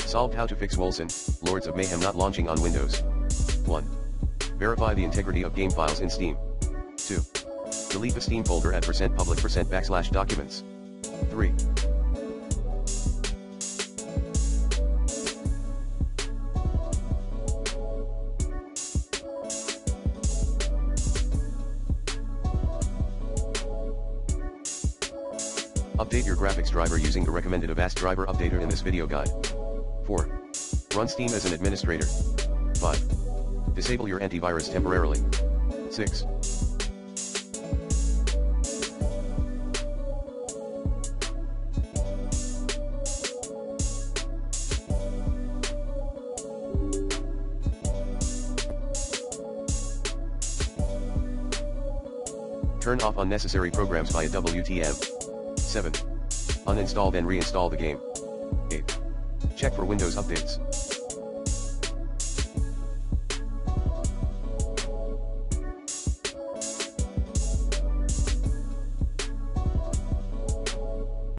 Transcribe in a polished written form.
Solved how to fix Wolcen, Lords of Mayhem not launching on Windows. 1. Verify the integrity of game files in Steam. 2. Delete the Steam folder at %public%\documents. 3. Update your graphics driver using the recommended Avast driver updater in this video guide. 4. Run Steam as an administrator. 5. Disable your antivirus temporarily. 6. Turn off unnecessary programs via WTM. 7. Uninstall then reinstall the game. 8. Check for Windows updates.